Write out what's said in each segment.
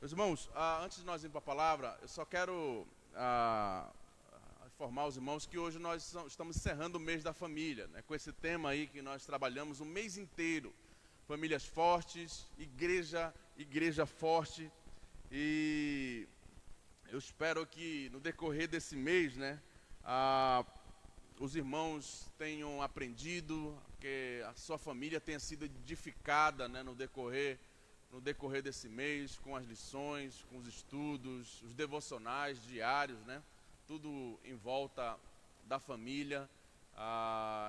Meus irmãos, antes de nós irmos para a palavra, eu só quero informar os irmãos que hoje nós estamos encerrando o mês da família, né, com esse tema aí que nós trabalhamos o mês inteiro. Famílias fortes, igreja forte. E eu espero que no decorrer desse mês, né, os irmãos tenham aprendido, que a sua família tenha sido edificada, né, no decorrer desse mês, com as lições, com os estudos, os devocionais diários, né? Tudo em volta da família,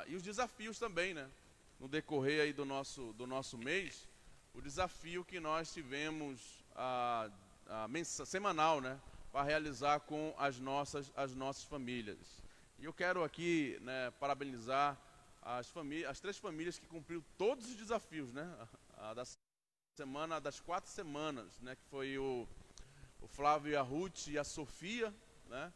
e os desafios também, né? No decorrer aí do nosso mês, o desafio que nós tivemos semanal, né? Para realizar com as nossas famílias. E eu quero aqui, né, parabenizar as 3 famílias que cumpriram todos os desafios, né? Das 4 semanas, né, que foi o Flávio e a Ruth e a Sofia, né,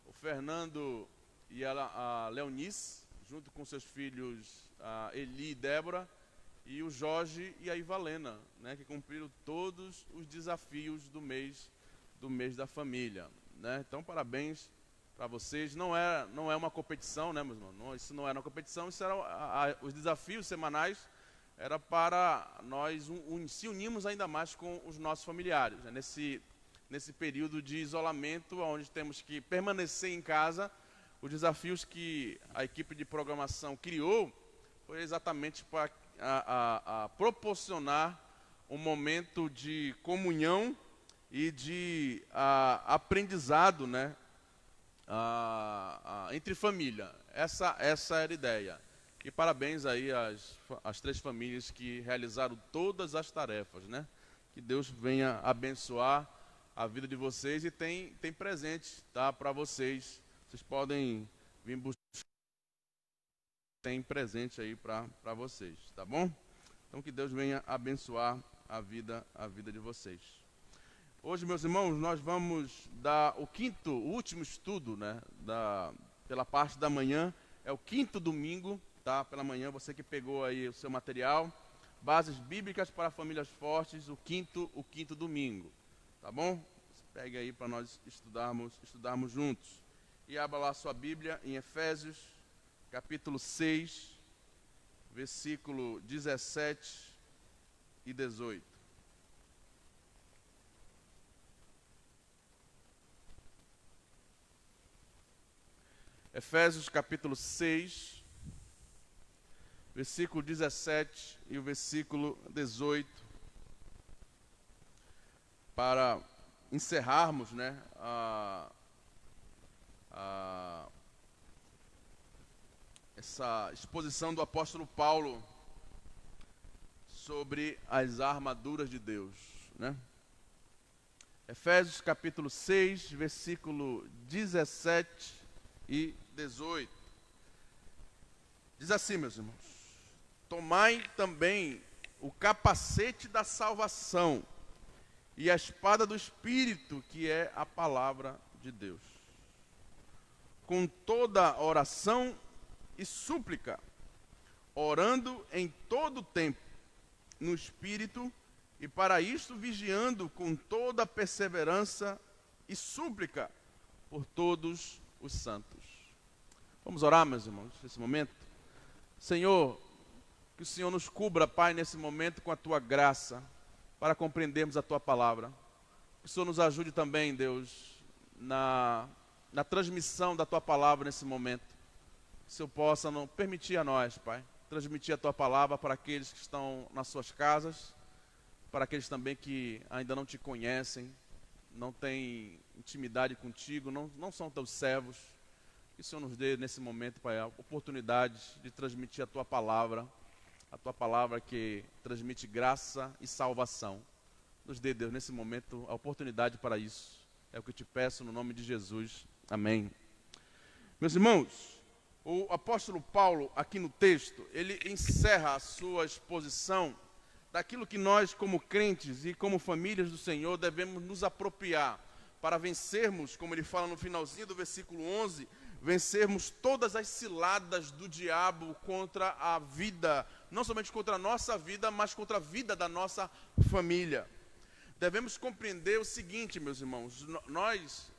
o Fernando e a Leonice, junto com seus filhos Eli e Débora, e o Jorge e a Ivalena, né, que cumpriram todos os desafios do mês da família, né. Então, parabéns para vocês. Não é uma competição, né, meus irmãos? Isso não era uma competição, isso era os desafios semanais. Era para nós se unirmos ainda mais com os nossos familiares, né? Nesse período de isolamento, onde temos que permanecer em casa. Os desafios que a equipe de programação criou foi exatamente para proporcionar um momento de comunhão e de aprendizado, né? Entre família. Essa era a ideia. E parabéns aí às 3 famílias que realizaram todas as tarefas, né? Que Deus venha abençoar a vida de vocês, e tem presente, tá, para vocês. Vocês podem vir buscar, tem presente aí para vocês, tá bom? Então que Deus venha abençoar a vida de vocês. Hoje, meus irmãos, nós vamos dar o último estudo, né? Pela parte da manhã, é o 5º domingo. Tá, pela manhã, você que pegou aí o seu material, Bases Bíblicas para Famílias Fortes, o quinto domingo, tá bom? Pegue aí para nós estudarmos juntos. E abra lá a sua Bíblia em Efésios, capítulo 6, versículo 17 e 18. Efésios, capítulo 6, versículo 17 e o versículo 18, para encerrarmos, né, essa exposição do apóstolo Paulo sobre as armaduras de Deus, né? Efésios capítulo 6, versículo 17 e 18. Diz assim, meus irmãos: tomai também o capacete da salvação e a espada do Espírito, que é a palavra de Deus, com toda oração e súplica, orando em todo tempo no Espírito, e para isto vigiando com toda perseverança e súplica por todos os santos. Vamos orar, meus irmãos, nesse momento. Senhor, que o Senhor nos cubra, Pai, nesse momento com a Tua graça, para compreendermos a Tua palavra. Que o Senhor nos ajude também, Deus, na transmissão da Tua palavra nesse momento. Que o Senhor possa não permitir a nós, Pai, transmitir a Tua palavra para aqueles que estão nas suas casas, para aqueles também que ainda não Te conhecem, não têm intimidade contigo, não são Teus servos. Que o Senhor nos dê nesse momento, Pai, a oportunidade de transmitir a Tua palavra que transmite graça e salvação. Nos dê, Deus, nesse momento, a oportunidade para isso. É o que eu Te peço no nome de Jesus. Amém. Meus irmãos, o apóstolo Paulo, aqui no texto, ele encerra a sua exposição daquilo que nós, como crentes e como famílias do Senhor, devemos nos apropriar para vencermos, como ele fala no finalzinho do versículo 11, vencermos todas as ciladas do diabo contra a vida, não somente contra a nossa vida, mas contra a vida da nossa família. Devemos compreender o seguinte, meus irmãos,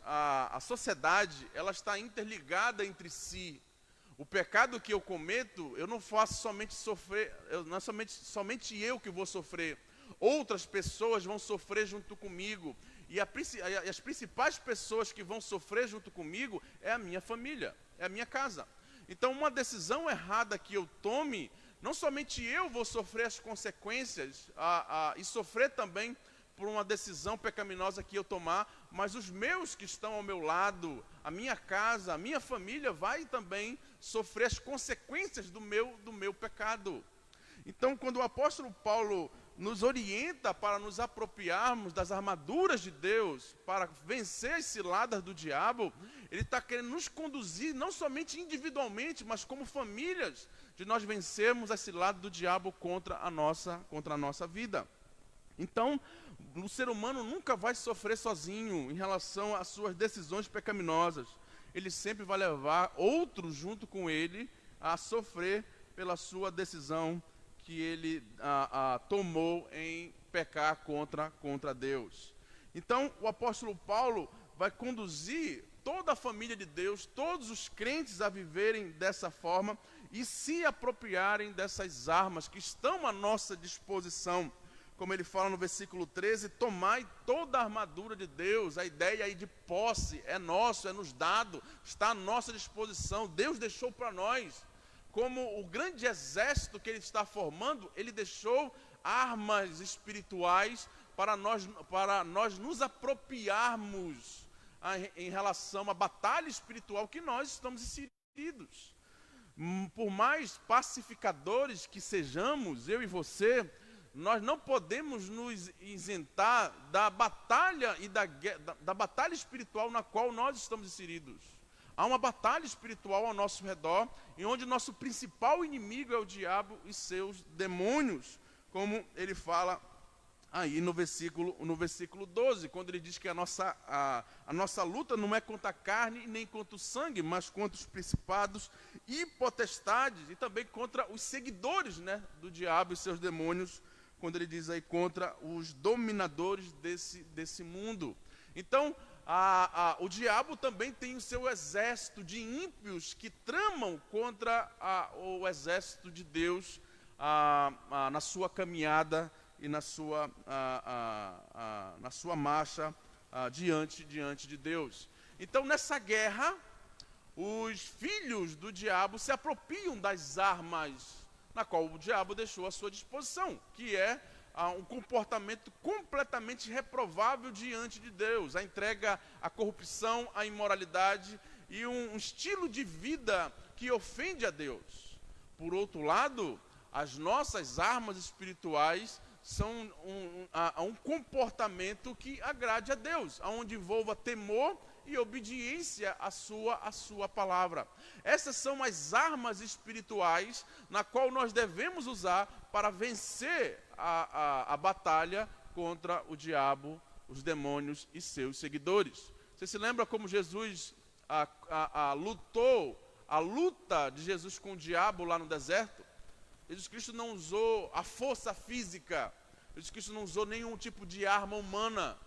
a sociedade, ela está interligada entre si. O pecado que eu cometo, eu não faço somente sofrer, não é somente eu que vou sofrer, outras pessoas vão sofrer junto comigo. E as principais pessoas que vão sofrer junto comigo é a minha família, é a minha casa. Então, uma decisão errada que eu tome, não somente eu vou sofrer as consequências e sofrer também por uma decisão pecaminosa que eu tomar, mas os meus que estão ao meu lado, a minha casa, a minha família vai também sofrer as consequências do meu pecado. Então, quando o apóstolo Paulo nos orienta para nos apropriarmos das armaduras de Deus, para vencer as ciladas do diabo, ele está querendo nos conduzir, não somente individualmente, mas como famílias, de nós vencermos as ciladas do diabo contra a nossa vida. Então, o ser humano nunca vai sofrer sozinho em relação às suas decisões pecaminosas. Ele sempre vai levar outros junto com ele a sofrer pela sua decisão que ele tomou em pecar contra Deus. Então, o apóstolo Paulo vai conduzir toda a família de Deus, todos os crentes a viverem dessa forma e se apropriarem dessas armas que estão à nossa disposição. Como ele fala no versículo 13, tomai toda a armadura de Deus. A ideia aí de posse é nosso, é nos dado, está à nossa disposição. Deus deixou para nós. Como o grande exército que ele está formando, ele deixou armas espirituais para nós nos apropriarmos em relação à batalha espiritual que nós estamos inseridos. Por mais pacificadores que sejamos, eu e você, nós não podemos nos isentar da batalha e da batalha espiritual na qual nós estamos inseridos. Há uma batalha espiritual ao nosso redor, em onde nosso principal inimigo é o diabo e seus demônios, como ele fala aí no versículo 12, quando ele diz que a nossa luta não é contra a carne nem contra o sangue, mas contra os principados e potestades, e também contra os seguidores, né, do diabo e seus demônios, quando ele diz aí contra os dominadores desse mundo. Então, o diabo também tem o seu exército de ímpios que tramam contra o exército de Deus na sua caminhada e na sua marcha diante de Deus. Então, nessa guerra, os filhos do diabo se apropriam das armas na qual o diabo deixou à sua disposição, que é um comportamento completamente reprovável diante de Deus, a entrega à corrupção, à imoralidade e um estilo de vida que ofende a Deus. Por outro lado, as nossas armas espirituais são um comportamento que agrade a Deus, onde envolva temor e obediência à sua palavra. Essas são as armas espirituais na qual nós devemos usar para vencer a batalha contra o diabo, os demônios e seus seguidores. Você se lembra como Jesus lutou, a luta de Jesus com o diabo lá no deserto? Jesus Cristo não usou a força física, Jesus Cristo não usou nenhum tipo de arma humana.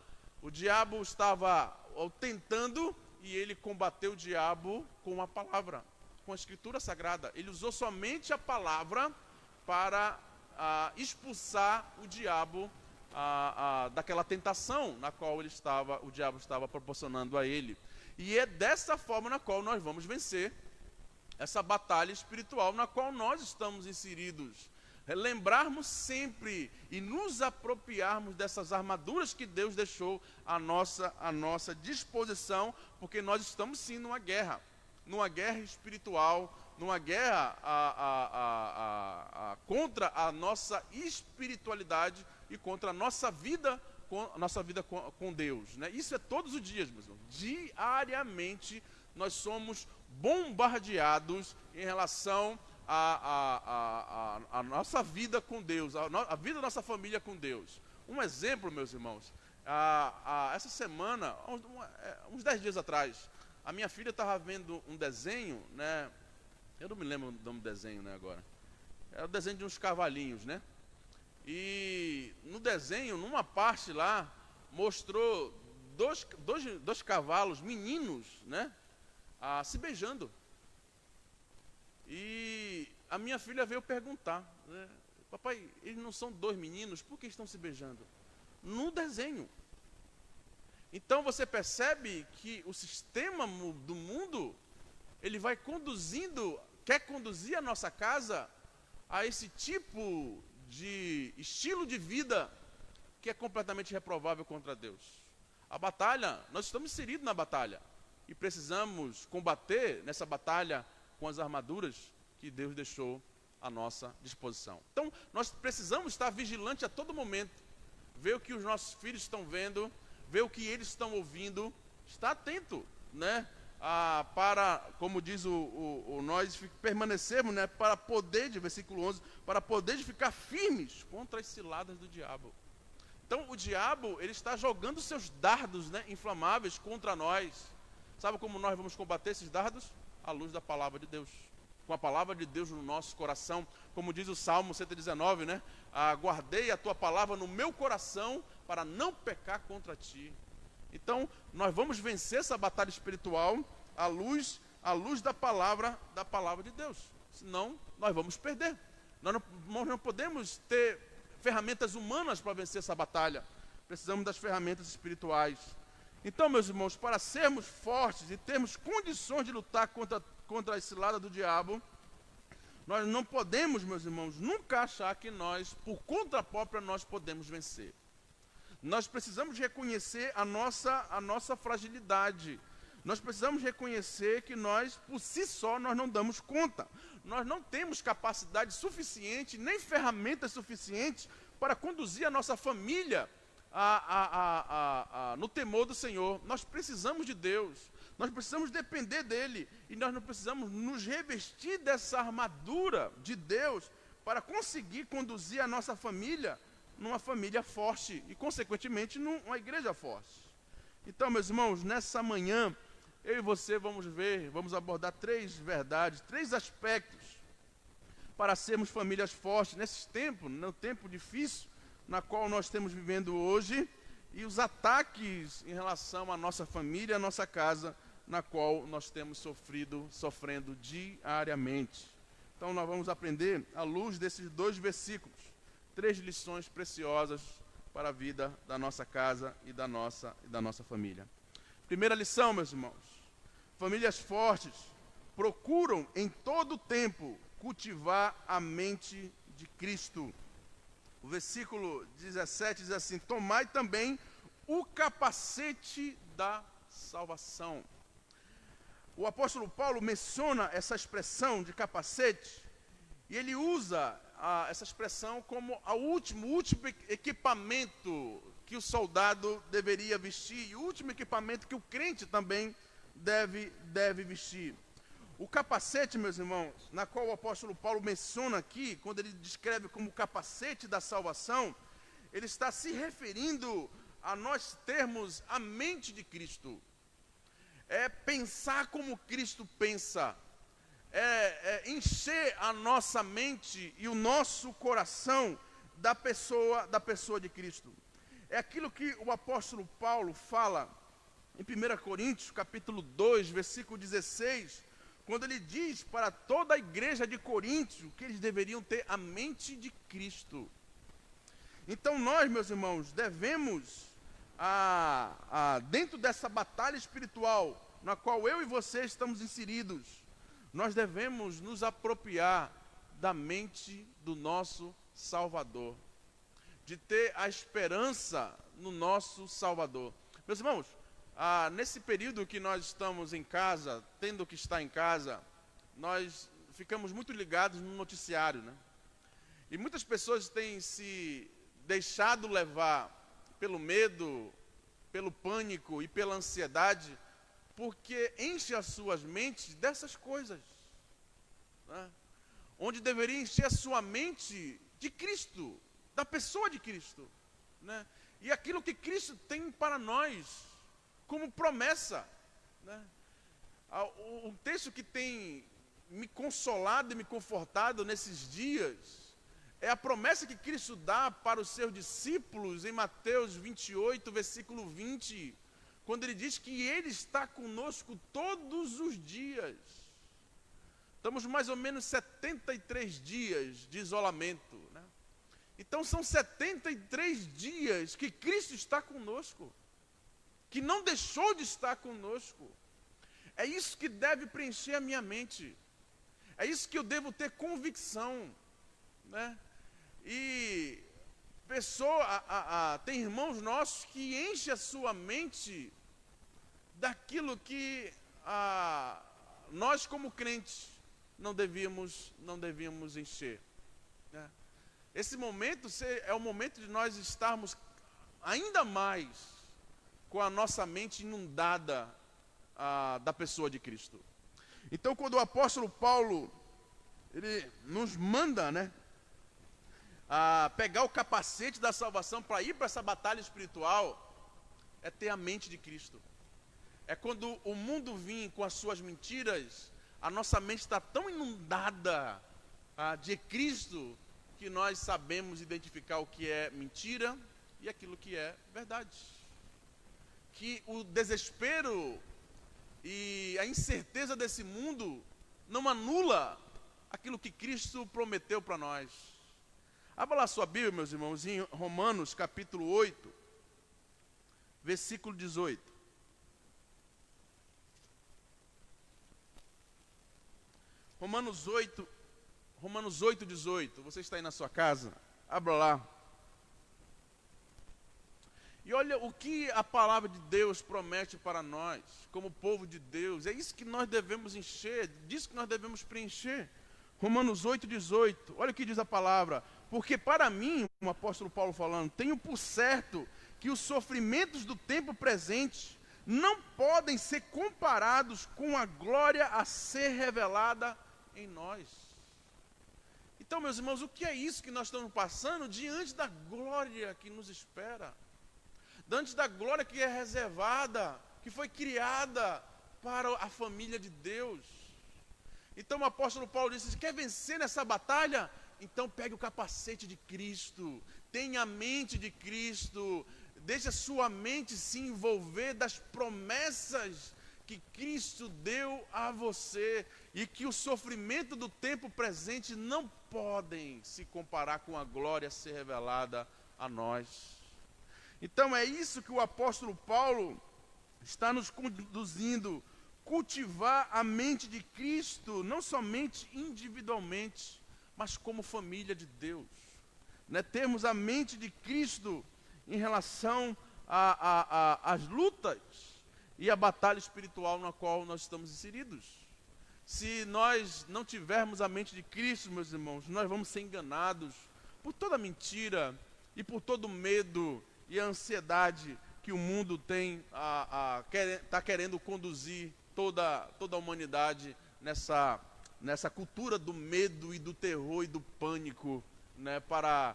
O diabo estava tentando e ele combateu o diabo com a palavra, com a escritura sagrada. Ele usou somente a palavra para expulsar o diabo daquela tentação na qual o diabo estava proporcionando a ele. E é dessa forma na qual nós vamos vencer essa batalha espiritual na qual nós estamos inseridos. Lembrarmos sempre e nos apropriarmos dessas armaduras que Deus deixou à nossa disposição, porque nós estamos sim numa guerra espiritual, numa guerra contra a nossa espiritualidade e contra a nossa vida com Deus, né? Isso é todos os dias, meus irmãos. Diariamente nós somos bombardeados em relação a nossa vida com Deus, a vida da nossa família com Deus. Um exemplo, meus irmãos, essa semana, uns 10 dias atrás, a minha filha estava vendo um desenho, né? Eu não me lembro do nome do desenho, né, agora. Era o desenho de uns cavalinhos, né? E no desenho, numa parte lá, mostrou dois cavalos meninos, né, se beijando. E a minha filha veio perguntar, né, papai, eles não são dois meninos, por que estão se beijando? No desenho. Então você percebe que o sistema do mundo, ele vai quer conduzir a nossa casa a esse tipo de estilo de vida que é completamente reprovável contra Deus. A batalha, nós estamos inseridos na batalha e precisamos combater nessa batalha com as armaduras que Deus deixou à nossa disposição. Então, nós precisamos estar vigilantes a todo momento, ver o que os nossos filhos estão vendo, ver o que eles estão ouvindo, estar atento, né? Para, como diz nós permanecermos, né? Para poder, de versículo 11, para poder ficar firmes contra as ciladas do diabo. Então, o diabo, ele está jogando seus dardos, né, inflamáveis contra nós. Sabe como nós vamos combater esses dardos? À luz da palavra de Deus. Com a palavra de Deus no nosso coração, como diz o Salmo 119, né? Guardei a tua palavra no meu coração para não pecar contra ti. Então, nós vamos vencer essa batalha espiritual à luz da palavra de Deus. Senão, nós vamos perder. Nós não podemos ter ferramentas humanas para vencer essa batalha. Precisamos das ferramentas espirituais. Então, meus irmãos, para sermos fortes e termos condições de lutar contra a cilada do diabo, nós não podemos, meus irmãos, nunca achar que nós, por conta própria, nós podemos vencer. Nós precisamos reconhecer a nossa fragilidade. Nós precisamos reconhecer que nós, por si só, nós não damos conta. Nós não temos capacidade suficiente, nem ferramentas suficientes para conduzir a nossa família no temor do Senhor. Nós precisamos de Deus. Nós precisamos depender dEle. E nós não precisamos nos revestir dessa armadura de Deus para conseguir conduzir a nossa família numa família forte e, consequentemente, numa igreja forte. Então, meus irmãos, nessa manhã, eu e você vamos abordar três verdades, três aspectos para sermos famílias fortes nesse tempo, no tempo difícil na qual nós estamos vivendo hoje, e os ataques em relação à nossa família, à nossa casa, na qual nós temos sofrendo diariamente. Então nós vamos aprender à luz desses dois versículos, três lições preciosas para a vida da nossa casa e da nossa família. Primeira lição, meus irmãos: famílias fortes procuram em todo o tempo cultivar a mente de Cristo. O versículo 17 diz assim: tomai também o capacete da salvação. O apóstolo Paulo menciona essa expressão de capacete, e ele usa essa expressão como o último equipamento que o soldado deveria vestir, e o último equipamento que o crente também deve vestir. O capacete, meus irmãos, na qual o apóstolo Paulo menciona aqui, quando ele descreve como capacete da salvação, ele está se referindo a nós termos a mente de Cristo. É pensar como Cristo pensa, é encher a nossa mente e o nosso coração da pessoa de Cristo. É aquilo que o apóstolo Paulo fala em 1 Coríntios, capítulo 2, versículo 16, quando ele diz para toda a igreja de Corinto que eles deveriam ter a mente de Cristo. Então nós, meus irmãos, devemos, dentro dessa batalha espiritual, na qual eu e você estamos inseridos, nós devemos nos apropriar da mente do nosso Salvador, de ter a esperança no nosso Salvador. Meus irmãos, nesse período que nós estamos em casa, tendo que estar em casa, nós ficamos muito ligados no noticiário, né? E muitas pessoas têm se deixado levar pelo medo, pelo pânico e pela ansiedade, porque enche as suas mentes dessas coisas, né? Onde deveria encher a sua mente de Cristo, da pessoa de Cristo, né? E aquilo que Cristo tem para nós como promessa, né? O texto que tem me consolado e me confortado nesses dias É a promessa que Cristo dá para os seus discípulos em Mateus 28, versículo 20, quando ele diz que ele está conosco todos os dias. Estamos mais ou menos 73 dias de isolamento, né? Então são 73 dias que Cristo está conosco, que não deixou de estar conosco. É isso que deve preencher a minha mente. É isso que eu devo ter convicção, né? E tem irmãos nossos que enchem a sua mente daquilo que nós como crentes não devíamos encher, né? Esse momento é o momento de nós estarmos ainda mais com a nossa mente inundada da pessoa de Cristo. Então, quando o apóstolo Paulo, ele nos manda, né, a pegar o capacete da salvação para ir para essa batalha espiritual, é ter a mente de Cristo. É quando o mundo vir com as suas mentiras, a nossa mente está tão inundada de Cristo, que nós sabemos identificar o que é mentira e aquilo que é verdade. Que o desespero e a incerteza desse mundo não anula aquilo que Cristo prometeu para nós. Abra lá sua Bíblia, meus irmãos, em Romanos capítulo 8, versículo 18. Romanos 8, 18. Você está aí na sua casa? Abra lá. E olha o que a palavra de Deus promete para nós, como povo de Deus. É isso que nós devemos encher, disso que nós devemos preencher. Romanos 8, 18. Olha o que diz a palavra. Porque para mim, o apóstolo Paulo falando, tenho por certo que os sofrimentos do tempo presente não podem ser comparados com a glória a ser revelada em nós. Então, meus irmãos, o que é isso que nós estamos passando diante da glória que nos espera? Diante da glória que é reservada, que foi criada para a família de Deus. Então o apóstolo Paulo disse, quer vencer nessa batalha? Então pegue o capacete de Cristo, tenha a mente de Cristo, deixe a sua mente se envolver das promessas que Cristo deu a você, e que o sofrimento do tempo presente não podem se comparar com a glória a ser revelada a nós. Então é isso que o apóstolo Paulo está nos conduzindo, cultivar a mente de Cristo, não somente individualmente, mas como família de Deus, né? Termos a mente de Cristo em relação às lutas e a batalha espiritual na qual nós estamos inseridos. Se nós não tivermos a mente de Cristo, meus irmãos, nós vamos ser enganados por toda mentira e por todo medo e a ansiedade que o mundo tem, está querendo conduzir toda a humanidade nessa cultura do medo e do terror e do pânico, né, para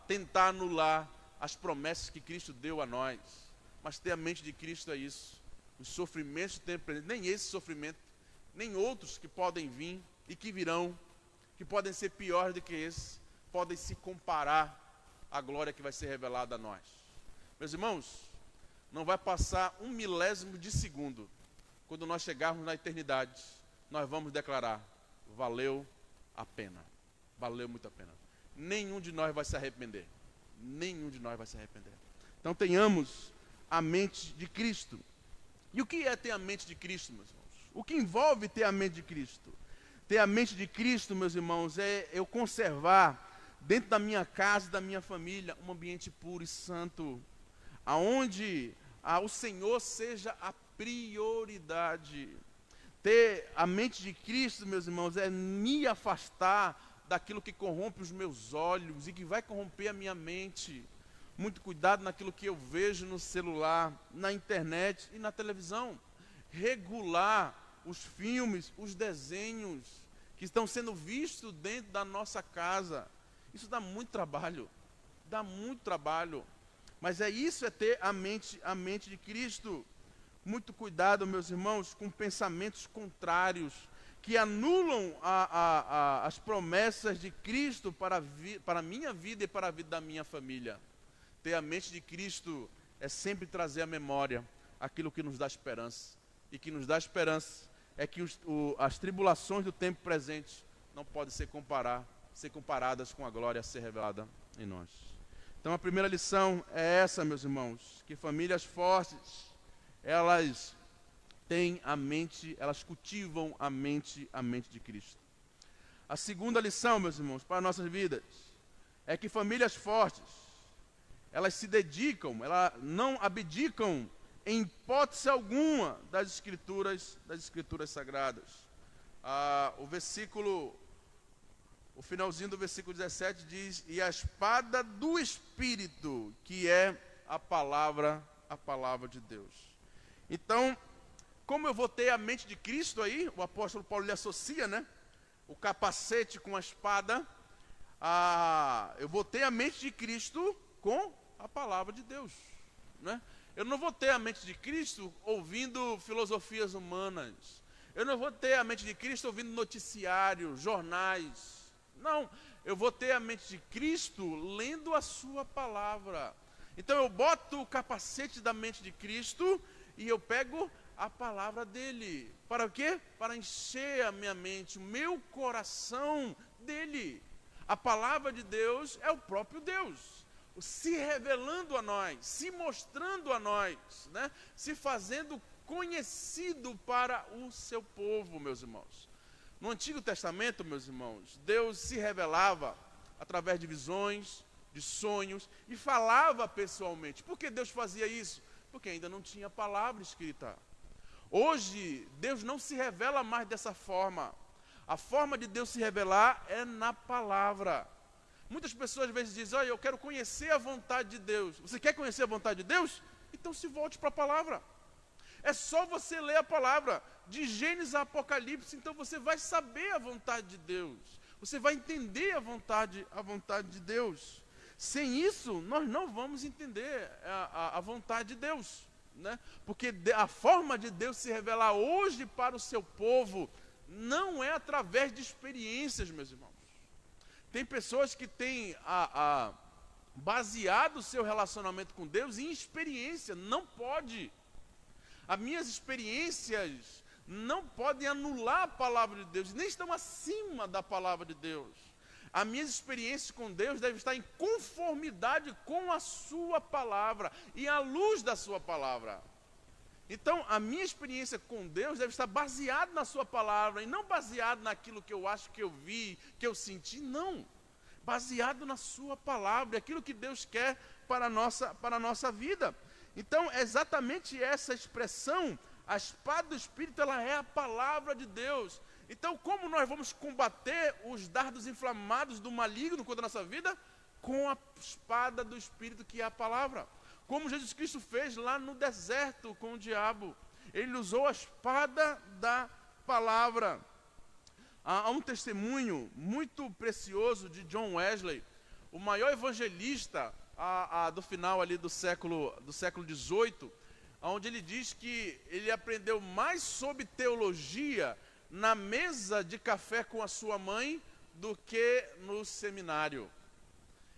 tentar anular as promessas que Cristo deu a nós. Mas ter a mente de Cristo é isso. Os sofrimentos do tempo presente, nem esse sofrimento, nem outros que podem vir e que virão, que podem ser piores do que esse, podem se comparar à glória que vai ser revelada a nós. Meus irmãos, não vai passar 1/1000 de segundo, quando nós chegarmos na eternidade, nós vamos declarar, valeu a pena, valeu muito a pena. Nenhum de nós vai se arrepender, nenhum de nós vai se arrepender. Então tenhamos a mente de Cristo. E o que é ter a mente de Cristo, meus irmãos? O que envolve ter a mente de Cristo? Ter a mente de Cristo, meus irmãos, é eu conservar dentro da minha casa e da minha família um ambiente puro e santo, aonde o Senhor seja a prioridade. Ter a mente de Cristo, meus irmãos, é me afastar daquilo que corrompe os meus olhos e que vai corromper a minha mente. Muito cuidado naquilo que eu vejo no celular, na internet e na televisão. Regular os filmes, os desenhos que estão sendo vistos dentro da nossa casa. Isso dá muito trabalho, mas isso é ter a mente de Cristo. Muito cuidado, meus irmãos, com pensamentos contrários, que anulam as promessas de Cristo para a minha vida e para a vida da minha família. Ter a mente de Cristo é sempre trazer à memória aquilo que nos dá esperança. E que nos dá esperança é que as tribulações do tempo presente não podem ser comparadas com a glória a ser revelada em nós. Então a primeira lição é essa, meus irmãos, que famílias fortes, elas têm a mente, elas cultivam a mente de Cristo. A segunda lição, meus irmãos, para nossas vidas, é que famílias fortes, elas se dedicam, elas não abdicam em hipótese alguma das escrituras sagradas. O finalzinho do versículo 17 diz: e a espada do Espírito, que é a palavra de Deus. Então, como eu vou ter a mente de Cristo aí, o apóstolo Paulo lhe associa, né? O capacete com a espada, eu vou ter a mente de Cristo com a palavra de Deus, né? Eu não vou ter a mente de Cristo ouvindo filosofias humanas. Eu não vou ter a mente de Cristo ouvindo noticiários, jornais. Não, eu vou ter a mente de Cristo lendo a sua palavra. Então eu boto o capacete da mente de Cristo e eu pego a palavra dele. Para o quê? Para encher a minha mente, o meu coração dele. A palavra de Deus é o próprio Deus, se revelando a nós, se mostrando a nós, né? Se fazendo conhecido para o seu povo, meus irmãos. No Antigo Testamento, meus irmãos, Deus se revelava através de visões, de sonhos, e falava pessoalmente. Por que Deus fazia isso? Porque ainda não tinha palavra escrita. Hoje, Deus não se revela mais dessa forma. A forma de Deus se revelar é na palavra. Muitas pessoas às vezes dizem: olha, eu quero conhecer a vontade de Deus. Você quer conhecer a vontade de Deus? Então se volte para a palavra. É só você ler a palavra, de Gênesis a Apocalipse, então você vai saber a vontade de Deus. Você vai entender a vontade de Deus. Sem isso, nós não vamos entender a vontade de Deus, né? Porque a forma de Deus se revelar hoje para o seu povo não é através de experiências, meus irmãos. Tem pessoas que têm baseado o seu relacionamento com Deus em experiência. Não pode. As minhas experiências não podem anular a palavra de Deus, nem estão acima da palavra de Deus. As minhas experiências com Deus devem estar em conformidade com a sua palavra e à luz da sua palavra. Então, a minha experiência com Deus deve estar baseada na sua palavra e não baseado naquilo que eu acho que eu vi, que eu senti, não. Baseado na sua palavra, aquilo que Deus quer para a nossa vida. Então, é exatamente essa expressão, a espada do Espírito, ela é a palavra de Deus. Então, como nós vamos combater os dardos inflamados do maligno contra a nossa vida? Com a espada do Espírito, que é a palavra. Como Jesus Cristo fez lá no deserto com o diabo. Ele usou a espada da palavra. Há um testemunho muito precioso de John Wesley, o maior evangelista do final ali do século XVIII, onde ele diz que ele aprendeu mais sobre teologia na mesa de café com a sua mãe do que no seminário.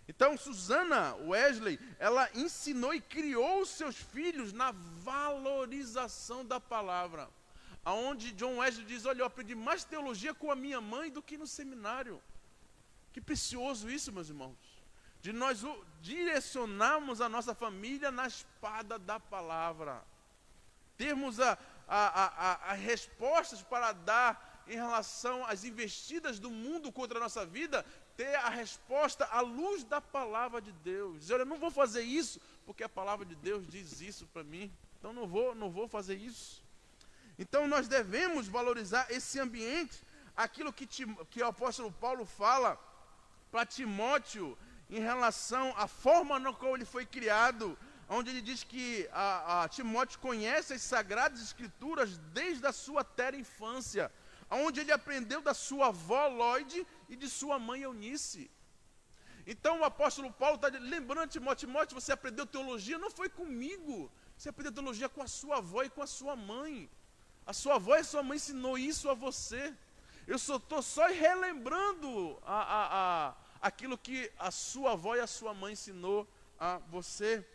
Então, Susana Wesley, ela ensinou e criou os seus filhos na valorização da palavra. Aonde John Wesley diz: olha, eu aprendi mais teologia com a minha mãe do que no seminário. Que precioso isso, meus irmãos. De nós direcionarmos a nossa família na espada da palavra. Termos as respostas para dar em relação às investidas do mundo contra a nossa vida, ter a resposta à luz da palavra de Deus. Dizer: olha, eu não vou fazer isso, porque a palavra de Deus diz isso para mim. Então não vou fazer isso. Então nós devemos valorizar esse ambiente, aquilo que o apóstolo Paulo fala para Timóteo, em relação à forma na qual ele foi criado, onde ele diz que Timóteo conhece as sagradas escrituras desde a sua terra infância, onde ele aprendeu da sua avó Lóide e de sua mãe Eunice. Então o apóstolo Paulo está lembrando Timóteo: você aprendeu teologia, não foi comigo, você aprendeu teologia com a sua avó e com a sua mãe. A sua avó e a sua mãe ensinou isso a você. Eu só estou só relembrando aquilo que a sua avó e a sua mãe ensinou a você.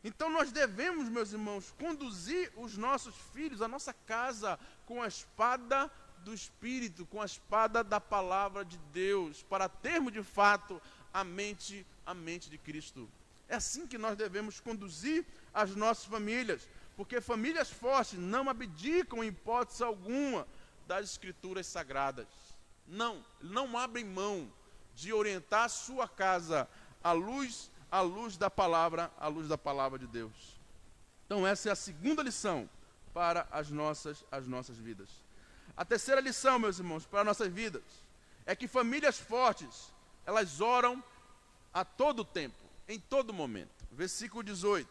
Então nós devemos, meus irmãos, conduzir os nossos filhos, a nossa casa, com a espada do Espírito, com a espada da palavra de Deus, para termos de fato a mente de Cristo. É assim que nós devemos conduzir as nossas famílias, porque famílias fortes não abdicam em hipótese alguma das Escrituras Sagradas. Não abrem mão de orientar a sua casa à luz da palavra de Deus. Então essa é a segunda lição para as nossas vidas. A terceira lição, meus irmãos, para as nossas vidas, é que famílias fortes, elas oram a todo tempo, em todo momento. Versículo 18.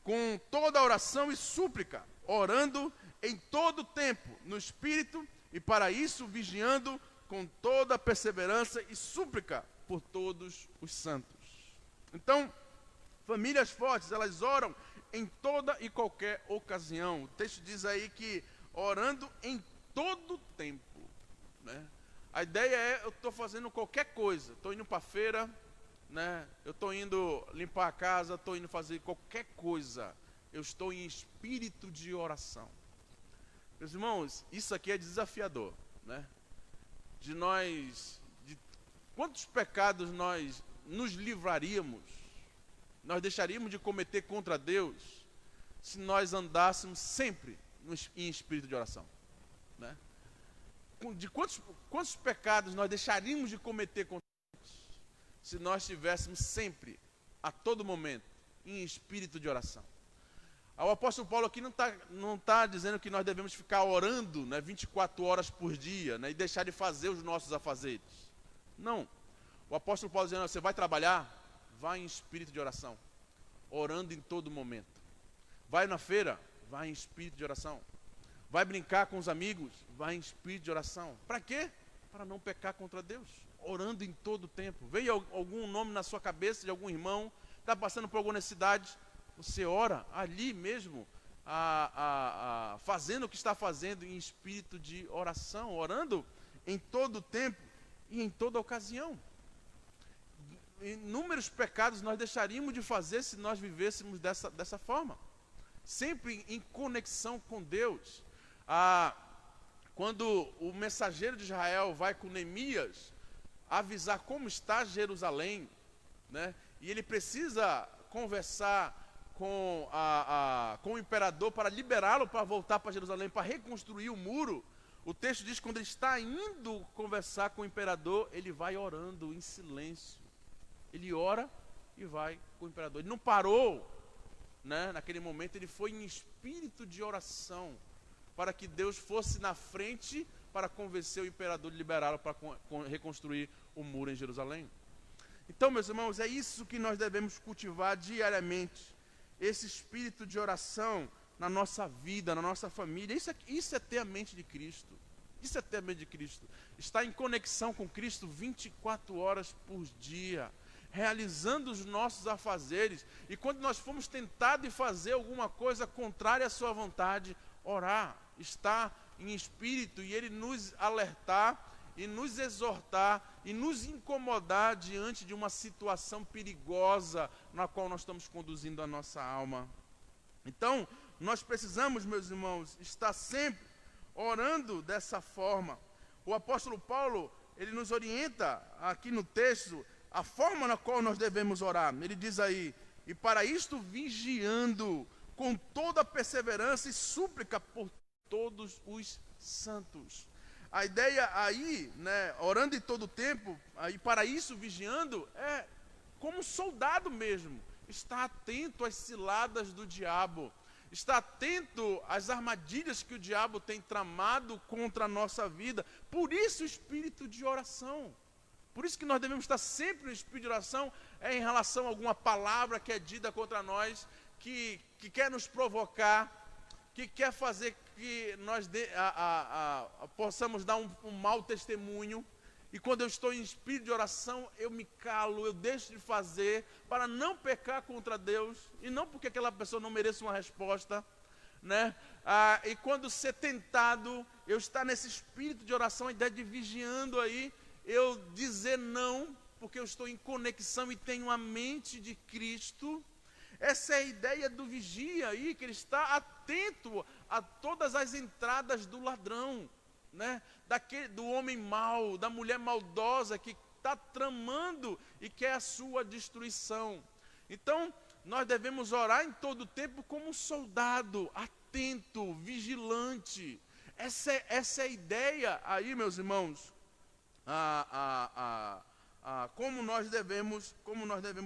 Com toda oração e súplica, orando em todo tempo, no Espírito, e para isso vigiando com toda perseverança e súplica por todos os santos. Então, famílias fortes, elas oram em toda e qualquer ocasião. O texto diz aí que orando em todo tempo, né? A ideia é, eu estou fazendo qualquer coisa, estou indo para a feira, né? Eu estou indo limpar a casa, estou indo fazer qualquer coisa, eu estou em espírito de oração. Meus irmãos, isso aqui é desafiador, né? De quantos pecados nós nos livraríamos, nós deixaríamos de cometer contra Deus, se nós andássemos sempre em espírito de oração, né? De quantos pecados nós deixaríamos de cometer contra Deus, se nós estivéssemos sempre, a todo momento, em espírito de oração. O apóstolo Paulo aqui não tá dizendo que nós devemos ficar orando, né, 24 horas por dia, né, e deixar de fazer os nossos afazeres. Não. O apóstolo Paulo dizendo, você vai trabalhar, vai em espírito de oração, orando em todo momento. Vai na feira, vai em espírito de oração. Vai brincar com os amigos, vai em espírito de oração. Para quê? Para não pecar contra Deus, orando em todo tempo. Veio algum nome na sua cabeça de algum irmão, está passando por alguma necessidade, você ora ali mesmo, fazendo o que está fazendo em espírito de oração, orando em todo tempo e em toda ocasião. Inúmeros pecados nós deixaríamos de fazer se nós vivêssemos dessa forma, sempre em conexão com Deus. Quando o mensageiro de Israel vai com Neemias avisar como está Jerusalém, né, e ele precisa conversar com o imperador para liberá-lo para voltar para Jerusalém, para reconstruir o muro. O texto diz que quando ele está indo conversar com o imperador, ele vai orando em silêncio. Ele ora e vai com o imperador. Ele não parou, né, naquele momento, ele foi em espírito de oração, para que Deus fosse na frente para convencer o imperador de liberá-lo para reconstruir o muro em Jerusalém. Então, meus irmãos, é isso que nós devemos cultivar diariamente. Esse espírito de oração na nossa vida, na nossa família. Isso é ter a mente de Cristo. Isso é ter a mente de Cristo. Estar em conexão com Cristo 24 horas por dia, realizando os nossos afazeres. E quando nós formos tentados de fazer alguma coisa contrária à sua vontade, orar, estar em espírito e Ele nos alertar e nos exortar e nos incomodar diante de uma situação perigosa na qual nós estamos conduzindo a nossa alma. Então, nós precisamos, meus irmãos, estar sempre orando dessa forma. O apóstolo Paulo, ele nos orienta aqui no texto a forma na qual nós devemos orar. Ele diz aí, e para isto vigiando com toda perseverança e súplica por todos os santos. A ideia aí, né, orando em todo tempo, e para isso vigiando, é como soldado mesmo, está atento às ciladas do diabo, está atento às armadilhas que o diabo tem tramado contra a nossa vida. Por isso o espírito de oração. Por isso que nós devemos estar sempre no espírito de oração, em relação a alguma palavra que é dita contra nós, que quer nos provocar, que quer fazer que nós possamos dar um mau testemunho. E quando eu estou em espírito de oração, eu me calo, eu deixo de fazer para não pecar contra Deus, e não porque aquela pessoa não mereça uma resposta, né? E quando ser tentado, eu estar nesse espírito de oração, a ideia de vigiando aí, eu dizer não, porque eu estou em conexão e tenho a mente de Cristo. Essa é a ideia do vigia aí, que ele está atento a todas as entradas do ladrão, né? Do homem mau, da mulher maldosa que está tramando e quer a sua destruição. Então, nós devemos orar em todo o tempo como um soldado, atento, vigilante. Essa é a ideia aí, meus irmãos, como nós devemos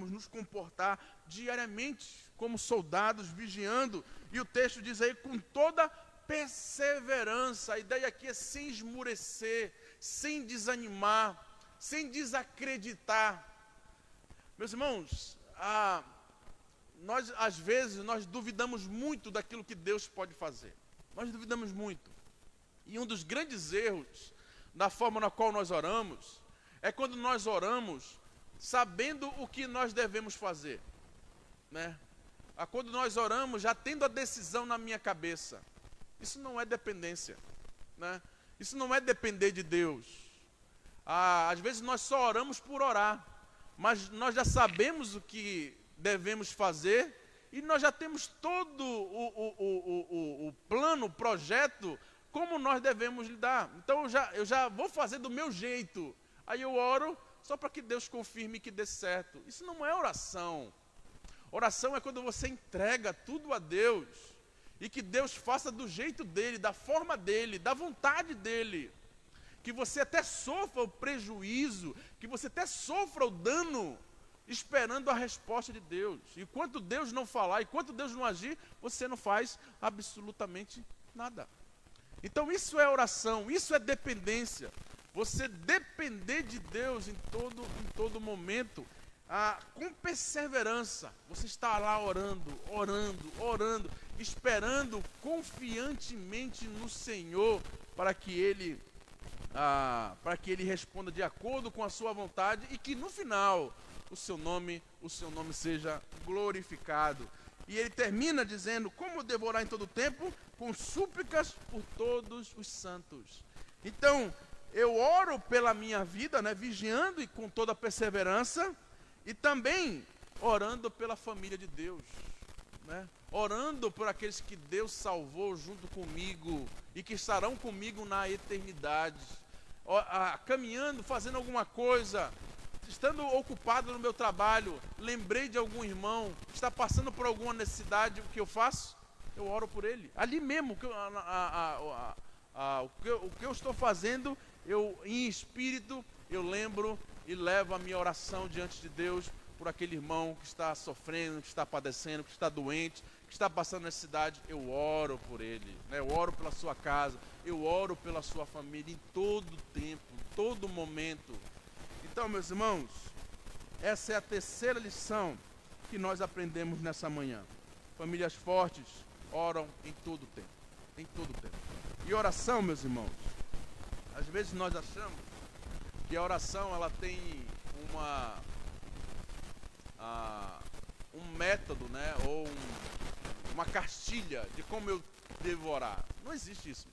nos comportar diariamente como soldados, vigiando. E o texto diz aí, com toda perseverança. A ideia aqui é sem esmurecer, sem desanimar, sem desacreditar. Meus irmãos, às vezes nós duvidamos muito daquilo que Deus pode fazer. Nós duvidamos muito. E um dos grandes erros da forma na qual nós oramos é quando nós oramos sabendo o que nós devemos fazer, né? Quando nós oramos já tendo a decisão na minha cabeça. Isso não é dependência, né? Isso não é depender de Deus. Às vezes nós só oramos por orar, mas nós já sabemos o que devemos fazer e nós já temos todo o plano, o projeto, como nós devemos lidar. Então eu já vou fazer do meu jeito. Aí eu oro só para que Deus confirme que dê certo. Isso não é oração. Oração é quando você entrega tudo a Deus e que Deus faça do jeito dele, da forma dele, da vontade dele. Que você até sofra o prejuízo, que você até sofra o dano, esperando a resposta de Deus. E enquanto Deus não falar, enquanto Deus não agir, você não faz absolutamente nada. Então isso é oração, isso é dependência. Você depender de Deus em todo momento, com perseverança. Você está lá orando, esperando confiantemente no Senhor para que Ele responda de acordo com a sua vontade e que no final o seu nome seja glorificado. E ele termina dizendo, como devorar em todo o tempo? Com súplicas por todos os santos. Então, eu oro pela minha vida, né, vigiando e com toda a perseverança, e também orando pela família de Deus, né? Orando por aqueles que Deus salvou junto comigo e que estarão comigo na eternidade. Caminhando, fazendo alguma coisa, estando ocupado no meu trabalho, lembrei de algum irmão que está passando por alguma necessidade, o que eu faço? Eu oro por ele. Ali mesmo, o que eu estou fazendo, em espírito, eu lembro e levo a minha oração diante de Deus por aquele irmão que está sofrendo, que está padecendo, que está doente, que está passando necessidade. Eu oro por ele, né? Eu oro pela sua casa, eu oro pela sua família em todo tempo, em todo momento. Então, meus irmãos, essa é a terceira lição que nós aprendemos nessa manhã. Famílias fortes oram em todo tempo, em todo tempo. E oração, meus irmãos, às vezes nós achamos que a oração ela tem um método, né, ou uma cartilha de como eu devo orar. Não existe isso.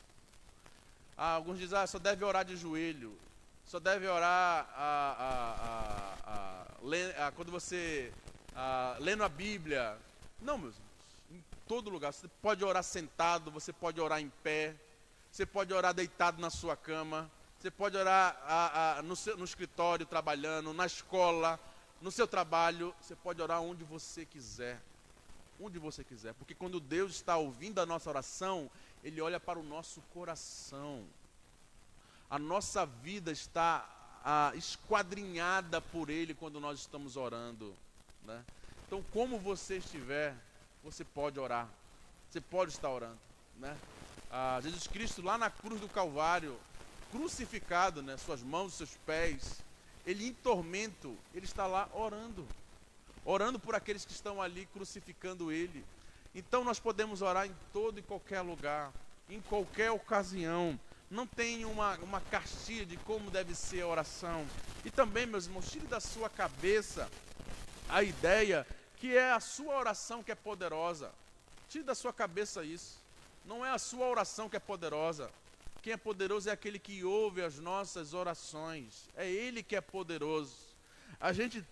Alguns dizem, só deve orar de joelho, só deve orar quando você lendo a Bíblia. Não, meus irmãos, em todo lugar. Você pode orar sentado, você pode orar em pé, você pode orar deitado na sua cama, você pode orar no escritório trabalhando, na escola, no seu trabalho, você pode orar onde você quiser. Onde você quiser. Porque quando Deus está ouvindo a nossa oração, Ele olha para o nosso coração. A nossa vida está esquadrinhada por Ele quando nós estamos orando, né? Então, como você estiver, você pode orar. Você pode estar orando, né? Jesus Cristo lá na cruz do Calvário, crucificado, né? Suas mãos, seus pés, Ele em tormento, Ele está lá orando por aqueles que estão ali crucificando Ele. Então nós podemos orar em todo e qualquer lugar, em qualquer ocasião. Não tem uma cartilha de como deve ser a oração. E também, meus irmãos, tire da sua cabeça a ideia que é a sua oração que é poderosa. Tire da sua cabeça isso. Não é a sua oração que é poderosa. Quem é poderoso é aquele que ouve as nossas orações. É Ele que é poderoso. A gente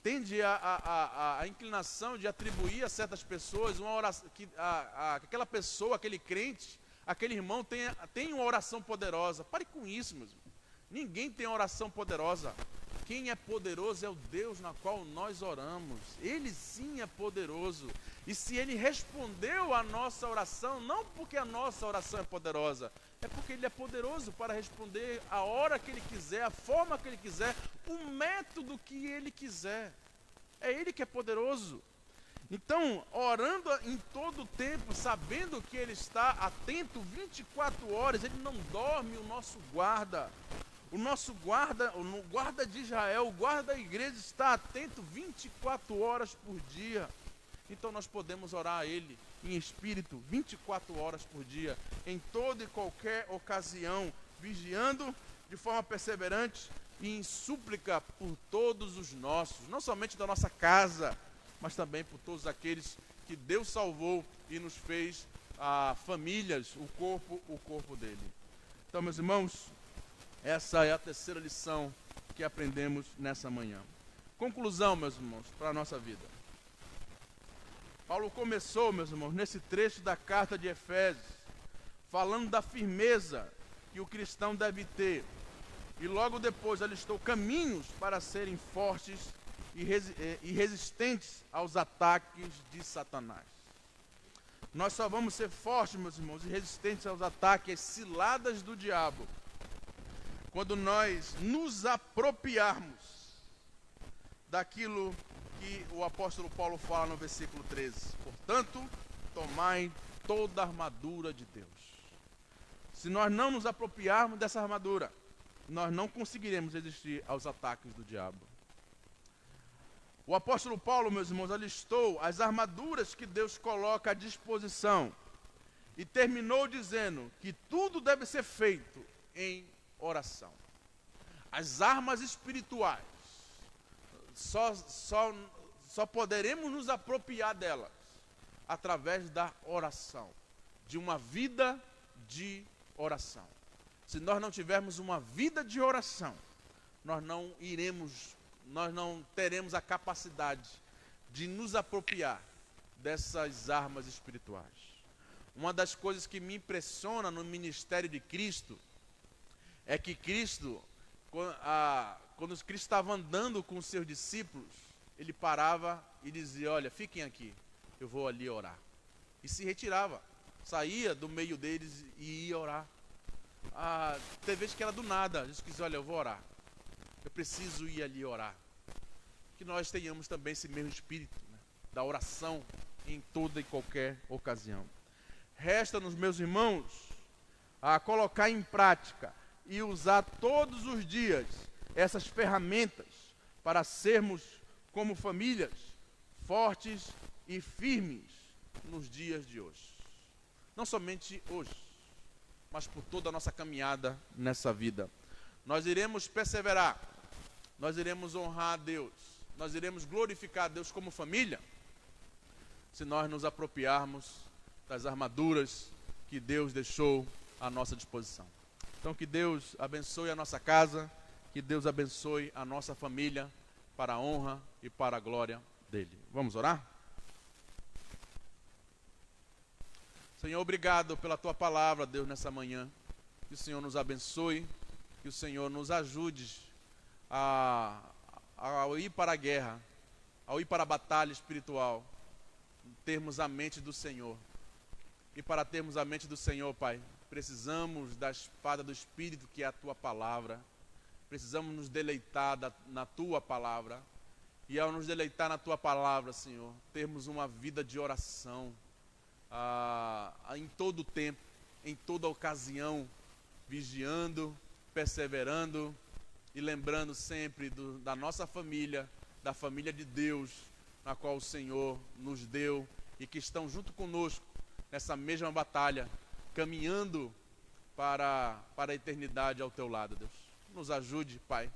tende a inclinação de atribuir a certas pessoas uma oração, que aquela pessoa, aquele crente, aquele irmão tem uma oração poderosa. Pare com isso, meus irmãos. Ninguém tem oração poderosa. Quem é poderoso é o Deus na qual nós oramos. Ele sim é poderoso. E se Ele respondeu a nossa oração, não porque a nossa oração é poderosa, é porque Ele é poderoso para responder a hora que Ele quiser, a forma que Ele quiser, o método que Ele quiser. É Ele que é poderoso. Então, orando em todo o tempo, sabendo que Ele está atento 24 horas, Ele não dorme, o nosso guarda. O nosso guarda, o guarda de Israel, o guarda da igreja está atento 24 horas por dia. Então nós podemos orar a Ele em espírito 24 horas por dia, em toda e qualquer ocasião, vigiando de forma perseverante e em súplica por todos os nossos, não somente da nossa casa, mas também por todos aqueles que Deus salvou e nos fez famílias, o corpo dele. Então, meus irmãos, essa é a terceira lição que aprendemos nessa manhã. Conclusão, meus irmãos, para a nossa vida. Paulo começou, meus irmãos, nesse trecho da carta de Efésios, falando da firmeza que o cristão deve ter. E logo depois alistou caminhos para serem fortes e resistentes aos ataques de Satanás. Nós só vamos ser fortes, meus irmãos, e resistentes aos ataques, às ciladas do diabo, quando nós nos apropriarmos daquilo que o apóstolo Paulo fala no versículo 13. Portanto, tomai toda a armadura de Deus. Se nós não nos apropriarmos dessa armadura, nós não conseguiremos resistir aos ataques do diabo. O apóstolo Paulo, meus irmãos, alistou as armaduras que Deus coloca à disposição e terminou dizendo que tudo deve ser feito em oração. As armas espirituais, só poderemos nos apropriar delas através da oração, de uma vida de oração. Se nós não tivermos uma vida de oração, nós não teremos a capacidade de nos apropriar dessas armas espirituais. Uma das coisas que me impressiona no ministério de Cristo é que Cristo, quando Cristo estava andando com os seus discípulos, ele parava e dizia: olha, fiquem aqui, eu vou ali orar. E se retirava, saía do meio deles e ia orar. Teve vezes que era do nada, Jesus disse: olha, eu vou orar, eu preciso ir ali orar. Que nós tenhamos também esse mesmo espírito, né, da oração em toda e qualquer ocasião. Resta-nos, meus irmãos, a colocar em prática e usar todos os dias essas ferramentas para sermos, como famílias, fortes e firmes nos dias de hoje. Não somente hoje, mas por toda a nossa caminhada nessa vida. Nós iremos perseverar, nós iremos honrar a Deus, nós iremos glorificar a Deus como família, se nós nos apropriarmos das armaduras que Deus deixou à nossa disposição. Então que Deus abençoe a nossa casa, que Deus abençoe a nossa família, para a honra e para a glória dele. Vamos orar? Senhor, obrigado pela tua palavra, Deus, nessa manhã. Que o Senhor nos abençoe, que o Senhor nos ajude ao ir para a guerra, ao ir para a batalha espiritual, termos a mente do Senhor. E para termos a mente do Senhor, Pai, precisamos da espada do Espírito, que é a tua palavra. Precisamos nos deleitar na tua palavra. E ao nos deleitar na tua palavra, Senhor, termos uma vida de oração em todo o tempo, em toda ocasião, vigiando, perseverando e lembrando sempre da nossa família, da família de Deus, na qual o Senhor nos deu e que estão junto conosco nessa mesma batalha, caminhando para a eternidade ao teu lado, Deus. Nos ajude, Pai,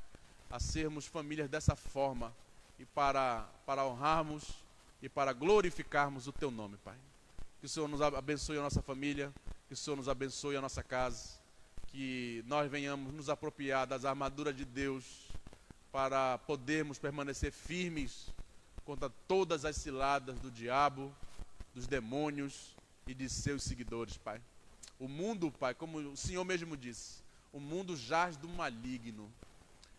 a sermos famílias dessa forma e para honrarmos e para glorificarmos o teu nome, Pai. que o Senhor nos abençoe a nossa família, que o Senhor nos abençoe a nossa casa, que nós venhamos nos apropriar das armaduras de Deus para podermos permanecer firmes contra todas as ciladas do diabo, dos demônios e de seus seguidores, Pai. O mundo, Pai, como o Senhor mesmo disse, o mundo jaz do maligno.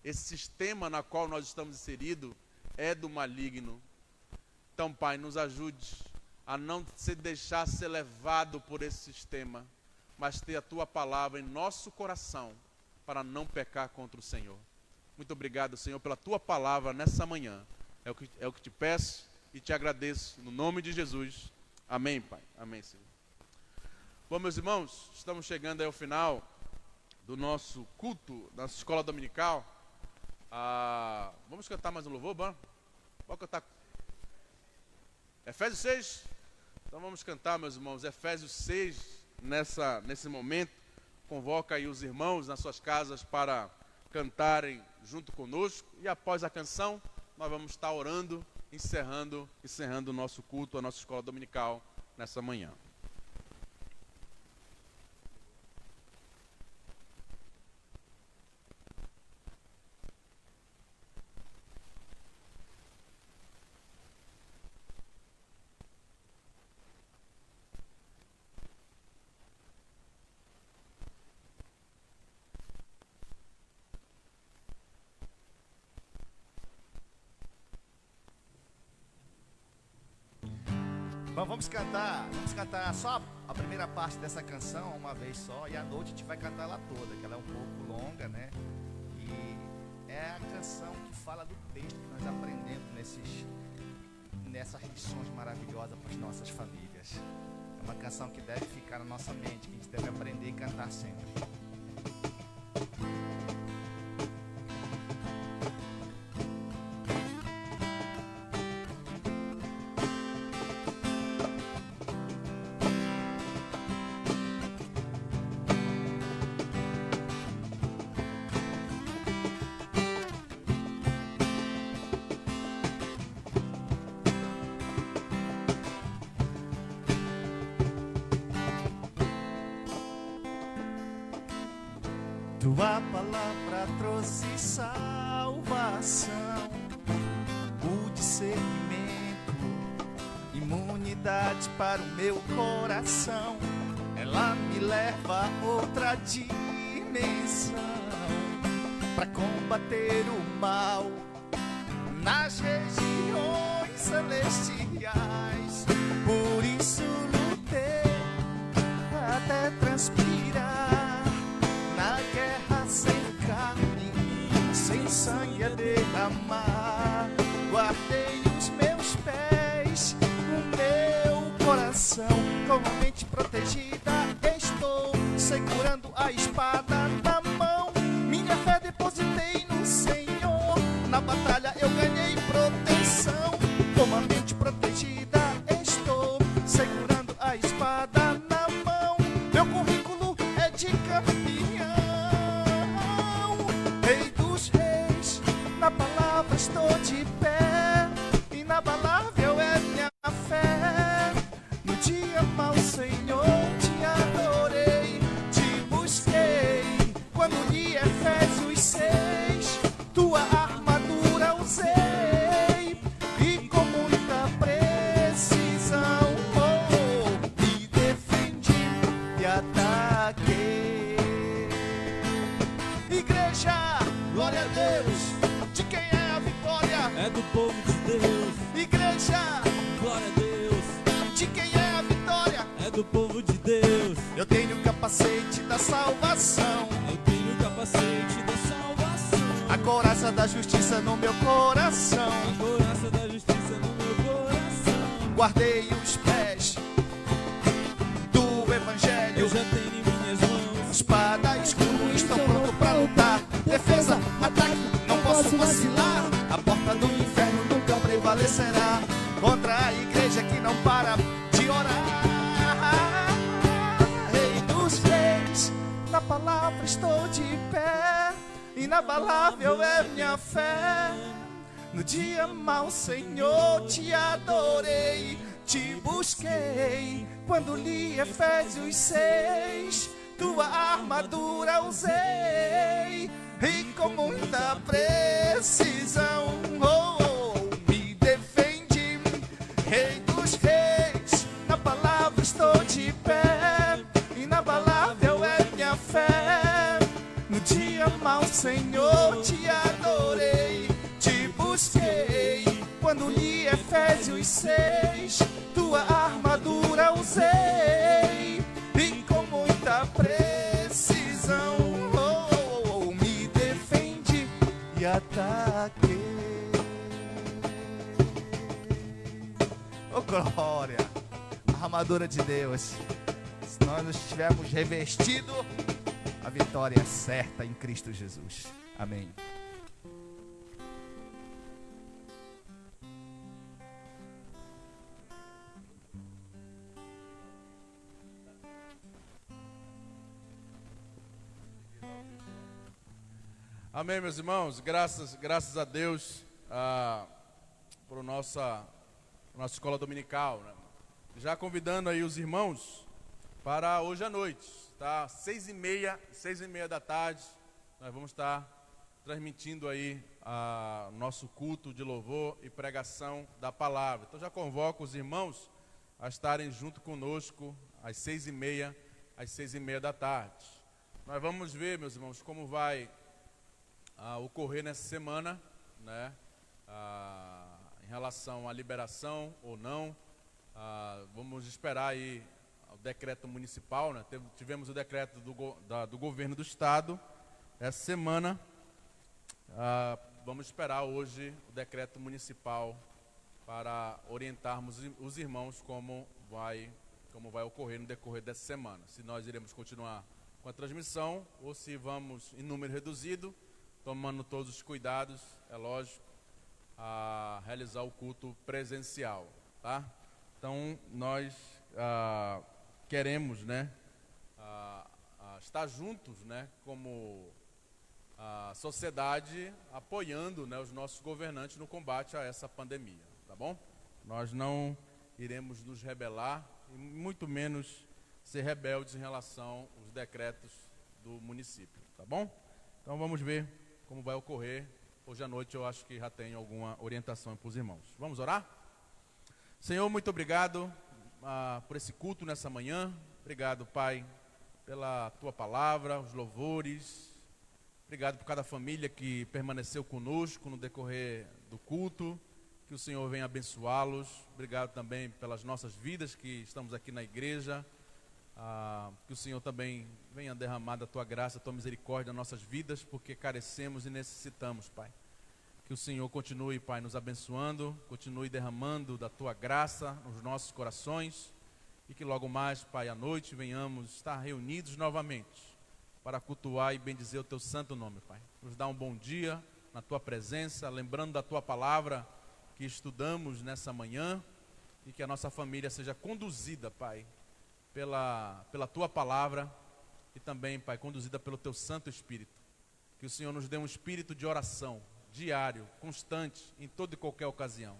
Esse sistema na qual nós estamos inseridos é do maligno. Então, Pai, nos ajude a não se deixar ser levado por esse sistema, mas ter a Tua palavra em nosso coração para não pecar contra o Senhor. Muito obrigado, Senhor, pela Tua palavra nessa manhã. É o que te peço e te agradeço, no nome de Jesus. Amém, Pai. Amém, Senhor. Bom, meus irmãos, estamos chegando aí ao final do nosso culto, da nossa escola dominical. Vamos cantar mais um louvor, bom? Vamos cantar Efésios 6? Então vamos cantar, meus irmãos, Efésios 6, nesse momento. Convoca aí os irmãos nas suas casas para cantarem junto conosco. E após a canção, nós vamos estar orando, encerrando o nosso culto, a nossa escola dominical nessa manhã. Vamos cantar só a primeira parte dessa canção uma vez só, e à noite a gente vai cantar ela toda, que ela é um pouco longa, né? E é a canção que fala do texto que nós aprendemos nessas lições maravilhosas para as nossas famílias. É uma canção que deve ficar na nossa mente, que a gente deve aprender e cantar sempre. Tua palavra trouxe salvação, o discernimento, imunidade para o meu coração. Ela me leva a outra dimensão, para combater o mal nas regiões celestiais. Por isso lutei até transpirar na guerra sem carne, sem sangue a derramar. Guardei os meus pés, o meu coração com a mente protegida. Estou segurando a espada na mão. Minha fé depositei no Senhor. Na batalha eu ganhei proteção. Com a mente protegida, estou segurando a espada na mão. Meu currículo é de campeão, Rei dos reis. Na palavra estou de pé, inabalável é minha fé. No dia mau, Senhor, te adorei, te busquei. Quando li Efésios 6, tua armadura usei, e com muita precisão, me defendi e ataquei. Igreja, glória a Deus, de quem é a vitória? É do povo de Deus. Igreja, Glória a Deus. de quem é a vitória? É do povo de Deus. Eu tenho o capacete da salvação, Eu tenho o capacete da salvação, a couraça da justiça no meu coração. a couraça da justiça no meu coração. Guardei os pés do evangelho, Eu já tenho em minhas mãos espada e escudo estão prontos pra lutar. Defesa, ataque, não posso vacilar. A porta do inferno nunca prevalecerá contra a igreja que não para de orar. Rei dos reis, na palavra estou de pé, inabalável é minha fé. No dia mau, Senhor, te adorei, te busquei. Quando li Efésios 6, tua armadura usei. E com muita precisão, me defendi. Rei dos reis, na palavra estou de pé. Inabalável é minha fé. No dia mau, Senhor, te adorei, te busquei. Quando li Efésios 6, tua armadura usei. E com muita precisão, me defendi e ataquei. Oh, glória! A armadura de Deus. Se nós nos tivermos revestido, a vitória é certa em Cristo Jesus. Amém. Amém, meus irmãos. Graças a Deus por nossa escola dominical, né? Já convidando aí os irmãos para hoje à noite, tá? 6h30 da tarde, nós vamos estar transmitindo aí nosso culto de louvor e pregação da palavra. Então já convoco os irmãos a estarem junto conosco às 6h30 da tarde. Nós vamos ver, meus irmãos, como vai ocorrer nessa semana, né? Em relação à liberação ou não. Vamos esperar aí o decreto municipal, né? Tivemos o decreto do governo do estado essa semana. Vamos esperar hoje o decreto municipal para orientarmos os irmãos como vai ocorrer no decorrer dessa semana. Se nós iremos continuar com a transmissão ou se vamos em número reduzido, tomando todos os cuidados, é lógico, a realizar o culto presencial, tá? Então, nós queremos, né, estar juntos, né, como a sociedade, apoiando, né, os nossos governantes no combate a essa pandemia, tá bom? Nós não iremos nos rebelar e muito menos ser rebeldes em relação aos decretos do município, tá bom? Então, vamos ver como vai ocorrer. Hoje à noite eu acho que já tenho alguma orientação para os irmãos. Vamos orar? Senhor, muito obrigado por esse culto nessa manhã. Obrigado, Pai, pela Tua palavra, os louvores. Obrigado por cada família que permaneceu conosco no decorrer do culto. Que o Senhor venha abençoá-los. Obrigado também pelas nossas vidas que estamos aqui na igreja. Que o Senhor também venha derramar da Tua graça, a Tua misericórdia nas nossas vidas, porque carecemos e necessitamos, Pai. Que o Senhor continue, Pai, nos abençoando, continue derramando da Tua graça nos nossos corações e que logo mais, Pai, à noite venhamos estar reunidos novamente para cultuar e bendizer o Teu santo nome, Pai. Nos dá um bom dia na Tua presença, lembrando da Tua palavra que estudamos nessa manhã e que a nossa família seja conduzida, Pai, pela Tua palavra e também, Pai, conduzida pelo Teu Santo Espírito. Que o Senhor nos dê um espírito de oração diário, constante, em toda e qualquer ocasião.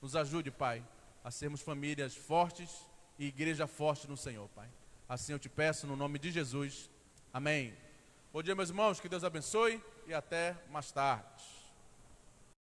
Nos ajude, Pai, a sermos famílias fortes e igreja forte no Senhor, Pai. Assim eu te peço no nome de Jesus. Amém. Bom dia, meus irmãos, que Deus abençoe e até mais tarde.